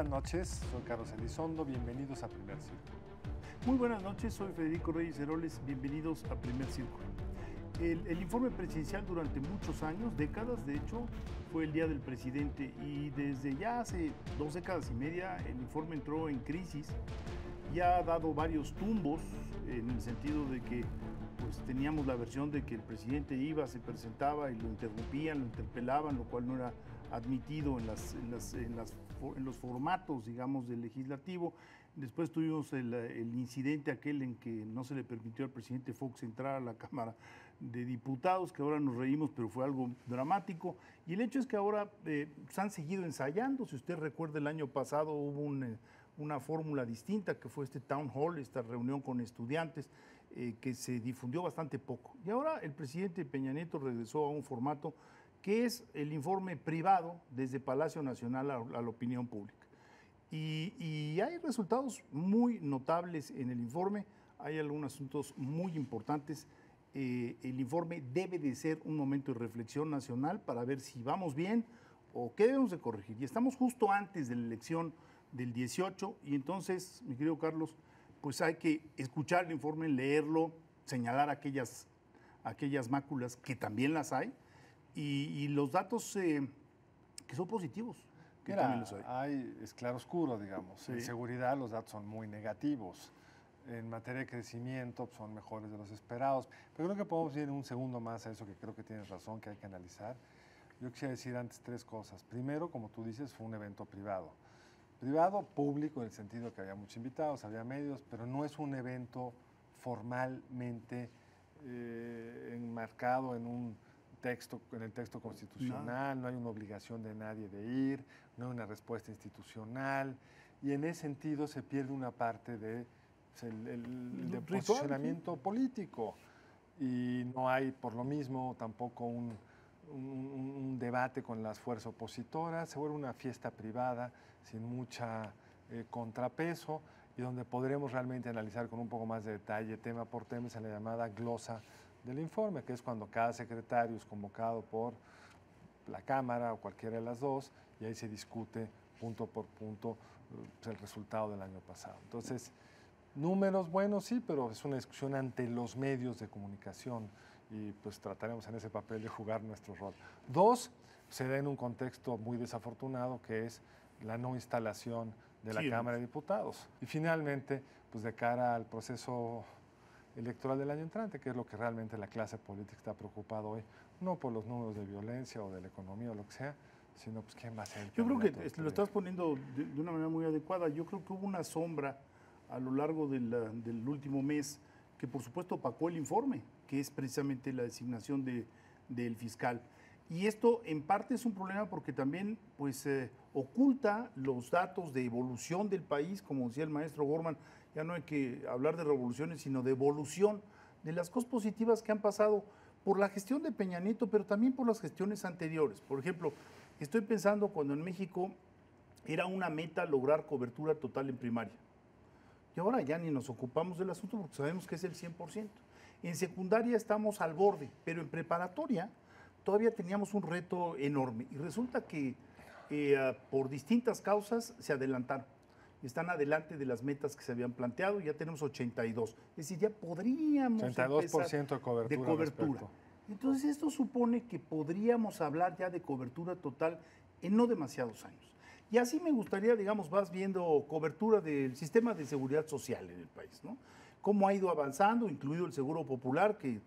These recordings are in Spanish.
buenas noches, soy Carlos Elizondo, bienvenidos a Primer Círculo. Muy buenas noches, soy Federico Reyes Heroles, bienvenidos a Primer Círculo. El informe presidencial durante muchos años, décadas de hecho, fue el día del presidente y desde ya hace 2 décadas y media el informe entró en crisis y ha dado varios tumbos en el sentido de que pues, teníamos la versión de que el presidente iba, se presentaba y lo interrumpían, lo interpelaban, lo cual no era admitido en los formatos, digamos, del legislativo. Después tuvimos el incidente aquel en que no se le permitió al presidente Fox entrar a la Cámara de Diputados, que ahora nos reímos, pero fue algo dramático. Y el hecho es que ahora se han seguido ensayando. Si usted recuerda, el año pasado hubo una fórmula distinta, que fue este town hall, esta reunión con estudiantes, que se difundió bastante poco. Y ahora el presidente Peña Nieto regresó a un formato que es el informe privado desde Palacio Nacional a la opinión pública. Y hay resultados muy notables en el informe, hay algunos asuntos muy importantes. El informe debe de ser un momento de reflexión nacional para ver si vamos bien o qué debemos de corregir. Y estamos justo antes de la elección del 18 y entonces, mi querido Carlos, pues hay que escuchar el informe, leerlo, señalar aquellas máculas que también las hay y los datos que son positivos. Que Mira, también los hay es claroscuro, digamos. Sí. En seguridad los datos son muy negativos. En materia de crecimiento pues, son mejores de los esperados. Pero creo que podemos ir un segundo más a eso que creo que tienes razón, que hay que analizar. Yo quisiera decir antes 3 cosas. Primero, como tú dices, fue un evento privado. Privado, público, en el sentido que había muchos invitados, había medios, pero no es un evento formalmente enmarcado en el texto constitucional, no hay una obligación de nadie de ir, no hay una respuesta institucional, y en ese sentido se pierde una parte de posicionamiento político, y no hay por lo mismo tampoco un debate con las fuerzas opositoras, se vuelve una fiesta privada sin mucha contrapeso y donde podremos realmente analizar con un poco más de detalle tema por tema en la llamada glosa del informe, que es cuando cada secretario es convocado por la Cámara o cualquiera de las dos y ahí se discute punto por punto el resultado del año pasado. Entonces, números buenos sí, pero es una discusión ante los medios de comunicación y pues trataremos en ese papel de jugar nuestro rol. 2, se da en un contexto muy desafortunado que es la no instalación de la Cámara de Diputados. Y finalmente, pues de cara al proceso electoral del año entrante, que es lo que realmente la clase política está preocupada hoy, no por los números de violencia o de la economía o lo que sea, sino pues quién va a ser el Yo creo que candidato lo estás poniendo de una manera muy adecuada. Yo creo que hubo una sombra a lo largo del último mes que por supuesto opacó el informe, que es precisamente la designación del fiscal. Y esto en parte es un problema porque también pues, oculta los datos de evolución del país, como decía el maestro Gorman, ya no hay que hablar de revoluciones, sino de evolución, de las cosas positivas que han pasado por la gestión de Peña Nieto, pero también por las gestiones anteriores. Por ejemplo, estoy pensando cuando en México era una meta lograr cobertura total en primaria. Y ahora ya ni nos ocupamos del asunto porque sabemos que es el 100%. En secundaria estamos al borde, pero en preparatoria todavía teníamos un reto enorme. Y resulta que por distintas causas se adelantaron. Están adelante de las metas que se habían planteado, ya tenemos 82. Es decir, ya podríamos 82% de cobertura. Entonces esto supone que podríamos hablar ya de cobertura total en no demasiados años. Y así me gustaría, digamos, vas viendo cobertura del sistema de seguridad social en el país, ¿no? Cómo ha ido avanzando, incluido el Seguro Popular, que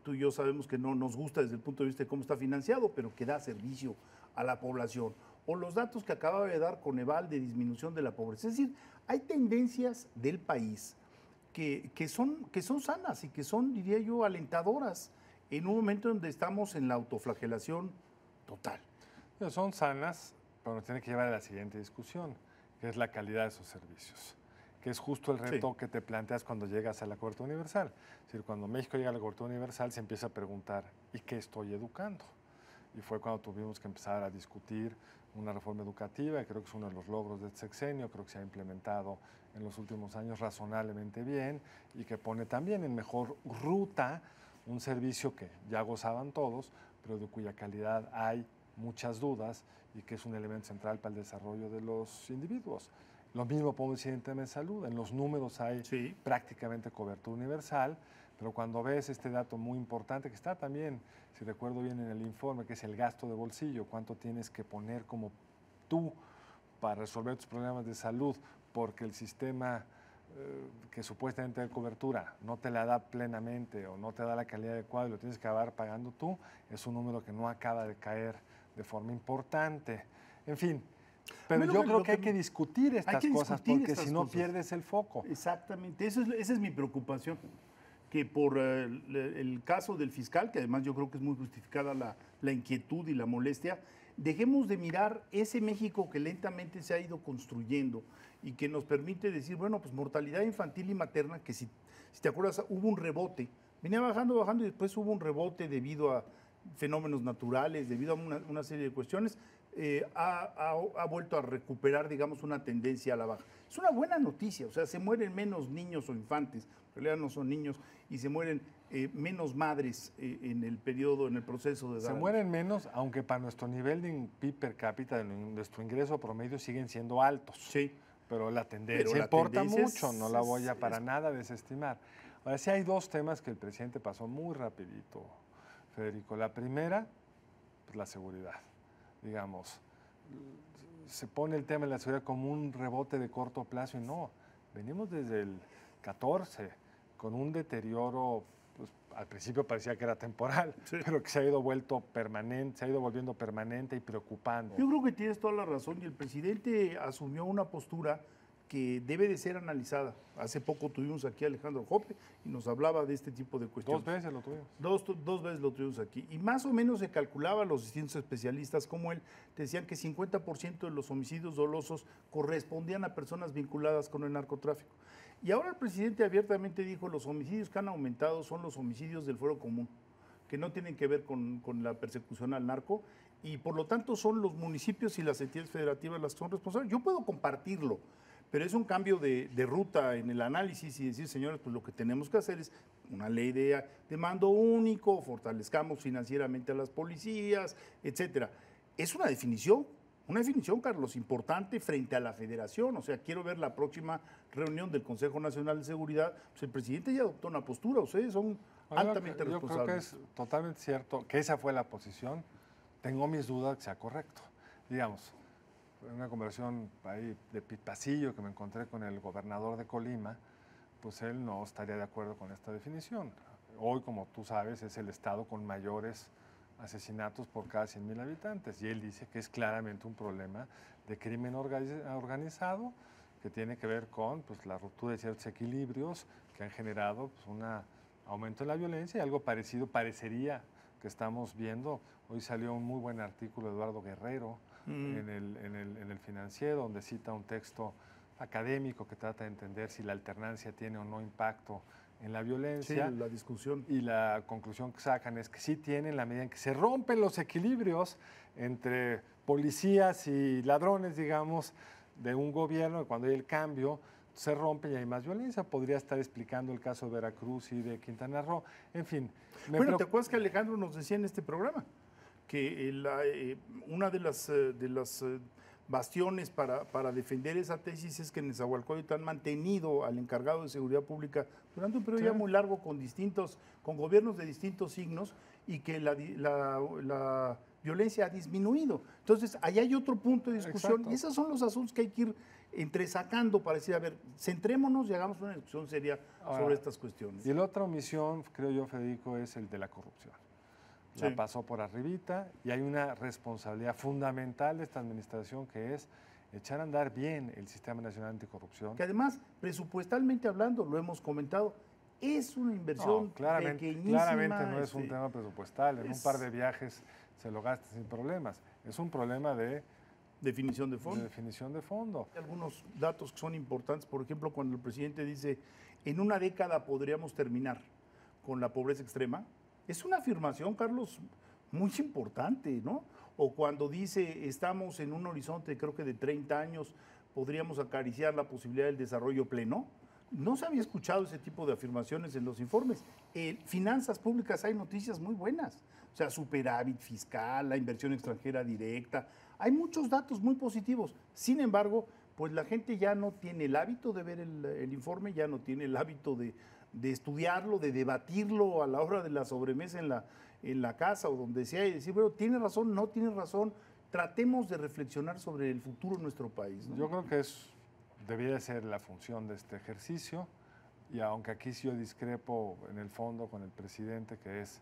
tú y yo sabemos que no nos gusta desde el punto de vista de cómo está financiado, pero que da servicio a la población. O los datos que acababa de dar Coneval de disminución de la pobreza. Es decir, hay tendencias del país que son sanas y que son, diría yo, alentadoras en un momento donde estamos en la autoflagelación total. Son sanas, pero nos tiene que llevar a la siguiente discusión, que es la calidad de esos servicios, que es justo el reto que te planteas cuando llegas a la cobertura universal. Es decir, cuando México llega a la cobertura universal se empieza a preguntar, ¿y qué estoy educando? Y fue cuando tuvimos que empezar a discutir una reforma educativa, y creo que es uno de los logros de este sexenio, creo que se ha implementado en los últimos años razonablemente bien y que pone también en mejor ruta un servicio que ya gozaban todos, pero de cuya calidad hay muchas dudas y que es un elemento central para el desarrollo de los individuos. Lo mismo podemos decir en temas de salud. En los números hay prácticamente cobertura universal, pero cuando ves este dato muy importante, que está también, si recuerdo bien en el informe, que es el gasto de bolsillo, cuánto tienes que poner como tú para resolver tus problemas de salud, porque el sistema que supuestamente da cobertura no te la da plenamente o no te da la calidad adecuada y lo tienes que acabar pagando tú, es un número que no acaba de caer de forma importante. En fin, pero yo creo que hay que discutir estas cosas porque si no pierdes el foco. Exactamente, esa es mi preocupación, que por el caso del fiscal, que además yo creo que es muy justificada la inquietud y la molestia, dejemos de mirar ese México que lentamente se ha ido construyendo y que nos permite decir, bueno, pues mortalidad infantil y materna, que si te acuerdas hubo un rebote, venía bajando y después hubo un rebote debido a fenómenos naturales, debido a una serie de cuestiones, ha vuelto a recuperar, digamos, una tendencia a la baja. Es una buena noticia, o sea, se mueren menos niños o infantes, en realidad no son niños, y se mueren menos madres en el proceso de edad. Se mueren menos, aunque para nuestro nivel de PIB per cápita, de nuestro ingreso promedio, siguen siendo altos. Sí. Pero la tendencia importa mucho, no la voy a para nada desestimar. Ahora sí hay dos temas que el presidente pasó muy rapidito, Federico. La primera, pues la seguridad. Digamos, se pone el tema de la seguridad como un rebote de corto plazo y no. Venimos desde el 14 con un deterioro, pues, al principio parecía que era temporal, pero que se ha ido volviendo permanente y preocupante. Yo creo que tienes toda la razón y el presidente asumió una postura que debe de ser analizada. Hace poco tuvimos aquí a Alejandro Jope y nos hablaba de este tipo de cuestiones. 2 veces lo tuvimos. Dos veces lo tuvimos aquí. Y más o menos se calculaba, los distintos especialistas como él, decían que 50% de los homicidios dolosos correspondían a personas vinculadas con el narcotráfico. Y ahora el presidente abiertamente dijo, los homicidios que han aumentado son los homicidios del fuero común, que no tienen que ver con la persecución al narco, y por lo tanto son los municipios y las entidades federativas las que son responsables. Yo puedo compartirlo, pero es un cambio de ruta en el análisis y decir, señores, pues lo que tenemos que hacer es una ley de mando único, fortalezcamos financieramente a las policías, etcétera. Es una definición, Carlos, importante frente a la federación. O sea, quiero ver la próxima reunión del Consejo Nacional de Seguridad. Pues el presidente ya adoptó una postura, ustedes son altamente responsables. Yo creo que es totalmente cierto que esa fue la posición. Tengo mis dudas que sea correcto. Digamos, en una conversación ahí de pasillo que me encontré con el gobernador de Colima, pues él no estaría de acuerdo con esta definición. Hoy, como tú sabes, es el estado con mayores asesinatos por cada 100,000 habitantes y él dice que es claramente un problema de crimen organizado que tiene que ver con pues, la ruptura de ciertos equilibrios que han generado pues, un aumento en la violencia y algo parecido parecería que estamos viendo. Hoy salió un muy buen artículo de Eduardo Guerrero en el Financiero, donde cita un texto académico que trata de entender si la alternancia tiene o no impacto en la violencia. Sí, la discusión. Y la conclusión que sacan es que sí tiene en la medida en que se rompen los equilibrios entre policías y ladrones, digamos, de un gobierno, cuando hay el cambio, se rompe y hay más violencia. Podría estar explicando el caso de Veracruz y de Quintana Roo. En fin. Bueno, ¿te acuerdas que Alejandro nos decía en este programa que una de las bastiones para defender esa tesis es que en Nezahualcóyotl han mantenido al encargado de seguridad pública durante un periodo ya muy largo con gobiernos de distintos signos y que la violencia ha disminuido? Entonces, ahí hay otro punto de discusión. Exacto. Y esos son los asuntos que hay que ir entresacando para decir, a ver, centrémonos y hagamos una discusión seria sobre estas cuestiones. Y la otra omisión, creo yo, Federico, es el de la corrupción. La pasó por arribita y hay una responsabilidad fundamental de esta administración que es echar a andar bien el Sistema Nacional Anticorrupción. Que además, presupuestalmente hablando, lo hemos comentado, es una inversión pequeñísima. Claramente no es un tema presupuestal, en un par de viajes se lo gasta sin problemas. Es un problema de definición de fondo. Hay algunos datos que son importantes, por ejemplo, cuando el presidente dice, en una década podríamos terminar con la pobreza extrema, es una afirmación, Carlos, muy importante, ¿no? O cuando dice, estamos en un horizonte, creo que de 30 años, podríamos acariciar la posibilidad del desarrollo pleno. No se había escuchado ese tipo de afirmaciones en los informes. Finanzas públicas hay noticias muy buenas. O sea, superávit fiscal, la inversión extranjera directa. Hay muchos datos muy positivos. Sin embargo, pues la gente ya no tiene el hábito de ver el informe, ya no tiene el hábito de estudiarlo, de debatirlo a la hora de la sobremesa en la casa o donde sea y decir, bueno, tiene razón, no tiene razón. Tratemos de reflexionar sobre el futuro de nuestro país, ¿no? Yo creo que debería ser la función de este ejercicio, y aunque aquí sí yo discrepo en el fondo con el presidente, que es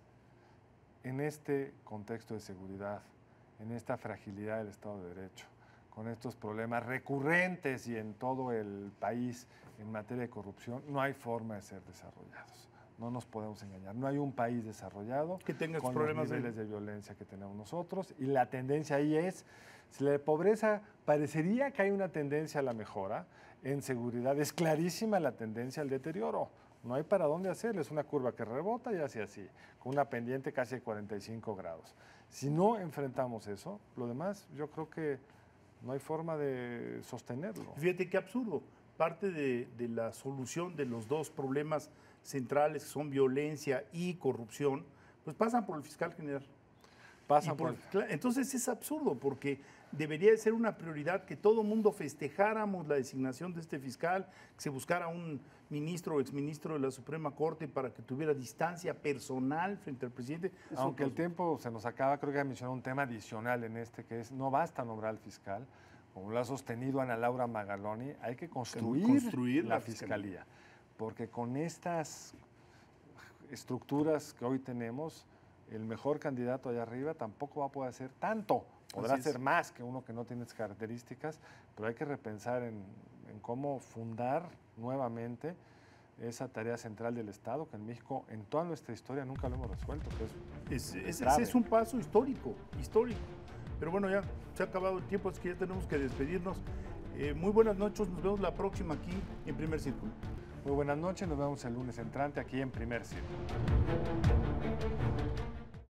en este contexto de seguridad, en esta fragilidad del Estado de Derecho, con estos problemas recurrentes y en todo el país en materia de corrupción, no hay forma de ser desarrollados. No nos podemos engañar. No hay un país desarrollado que tenga con problemas los niveles de violencia que tenemos nosotros. Y la tendencia ahí es, si la pobreza parecería que hay una tendencia a la mejora, en seguridad es clarísima la tendencia al deterioro. No hay para dónde hacerle. Es una curva que rebota y hace así, con una pendiente casi de 45 grados. Si no enfrentamos eso, lo demás yo creo que no hay forma de sostenerlo. Fíjate qué absurdo. Parte de la solución de los dos problemas centrales, que son violencia y corrupción, pues pasan por el fiscal general. Entonces es absurdo, porque debería de ser una prioridad que todo mundo festejáramos la designación de este fiscal, que se buscara un ministro o exministro de la Suprema Corte para que tuviera distancia personal frente al presidente. Aunque el tiempo se nos acaba, creo que mencionar un tema adicional en este, que es no basta nombrar al fiscal, como lo ha sostenido Ana Laura Magaloni, hay que construir la fiscalía. Porque con estas estructuras que hoy tenemos, el mejor candidato allá arriba tampoco va a poder hacer tanto. Podrá hacer más que uno que no tiene esas características, pero hay que repensar en cómo fundar nuevamente esa tarea central del Estado, que en México, en toda nuestra historia, nunca lo hemos resuelto. Ese es un paso histórico. Pero bueno, ya se ha acabado el tiempo, es que ya tenemos que despedirnos. Muy buenas noches, nos vemos la próxima aquí en Primer Círculo. Muy buenas noches, nos vemos el lunes entrante aquí en Primer Círculo.